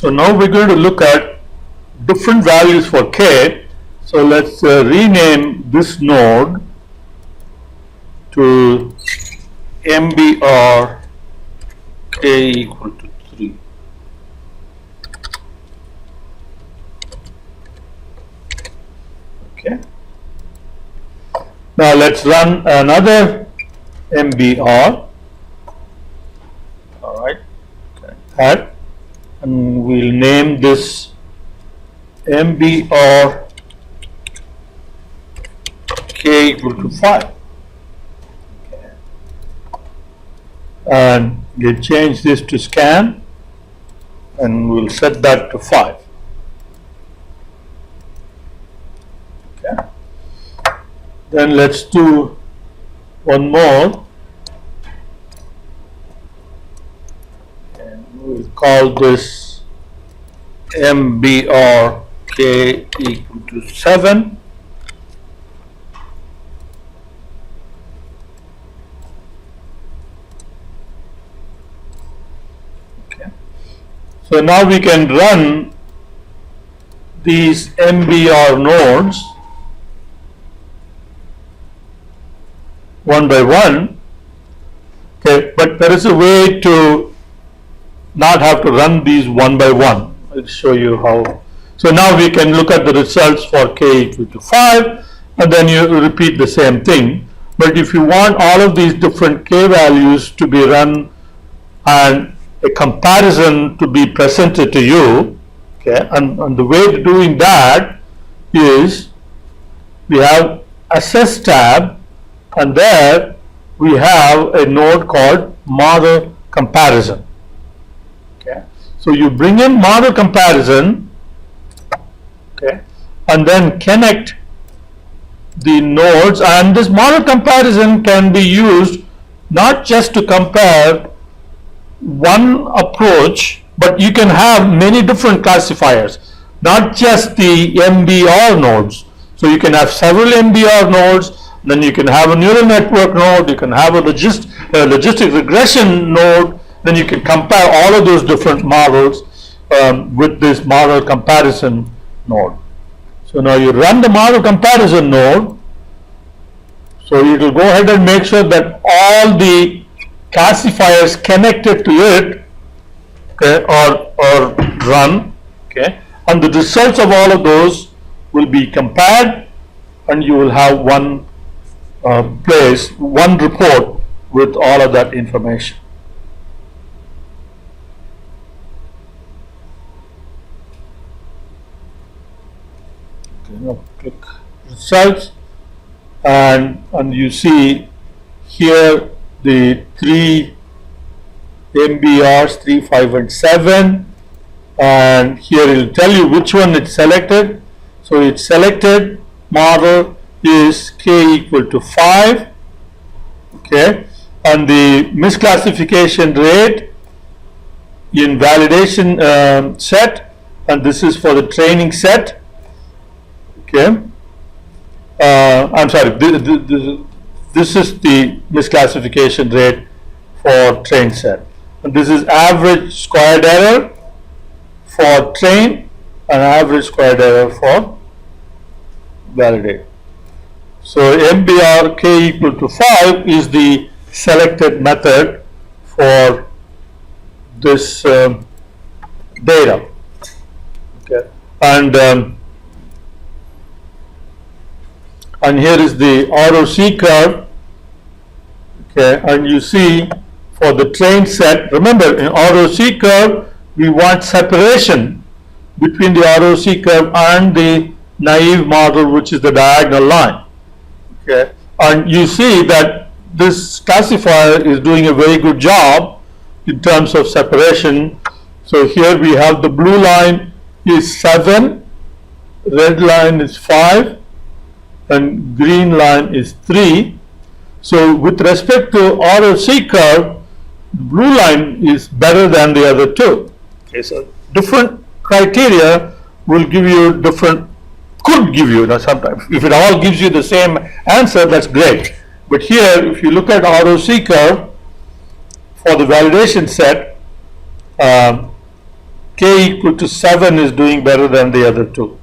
So now we're going to look at different values for k. So let's rename this node to MBR k equal to 3. Okay. Now let's run another MBR. All right. Okay. Add, and we'll name this MBR k equal to 5. Okay. And we'll change this to scan, and we'll set that to 5. Okay. Then let's do one more, and we'll call this MBR k equal to 7. Okay. So now we can run these MBR nodes one by one. Okay, but there is a way to not have to run these one by one. I'll show you how. So now we can look at the results for k equal to 5, and then you repeat the same thing. But if you want all of these different k values to be run and a comparison to be presented to you, okay, and the way to doing that is we have Assess tab, and there we have a node called model comparison. Okay, so you bring in model comparison, okay, and then connect the nodes, and this model comparison can be used not just to compare one approach, but you can have many different classifiers, not just the MBR nodes. So you can have several MBR nodes, then you can have a neural network node, you can have a logistic regression node, then you can compare all of those different models with this model comparison node. So now you run the model comparison node, so it will go ahead and make sure that all the classifiers connected to it, okay, are run, okay, and the results of all of those will be compared, and you will have one one report with all of that information. Okay, now click results, and you see here the 3 MBRs, 3, 5, and 7, and here it will tell you which one it's selected. So it's selected model is k equal to 5, okay, and the misclassification rate in validation set, and this is for the training set, okay. I'm sorry, this is the misclassification rate for train set, and this is average squared error for train and average squared error for validate. So MBR k equal to 5 is the selected method for this data. Okay, and here is the ROC curve. Okay, and you see for the train set, remember in ROC curve we want separation between the ROC curve and the naive model, which is the diagonal line. Okay, and you see that this classifier is doing a very good job in terms of separation. So here we have the blue line is 7, red line is 5, and green line is 3. So with respect to ROC curve, the blue line is better than the other two. Okay, so different criteria will give you different, could give you, sometimes. If it all gives you the same answer, that's great. But here, if you look at ROC curve for the validation set, k equal to 7 is doing better than the other two.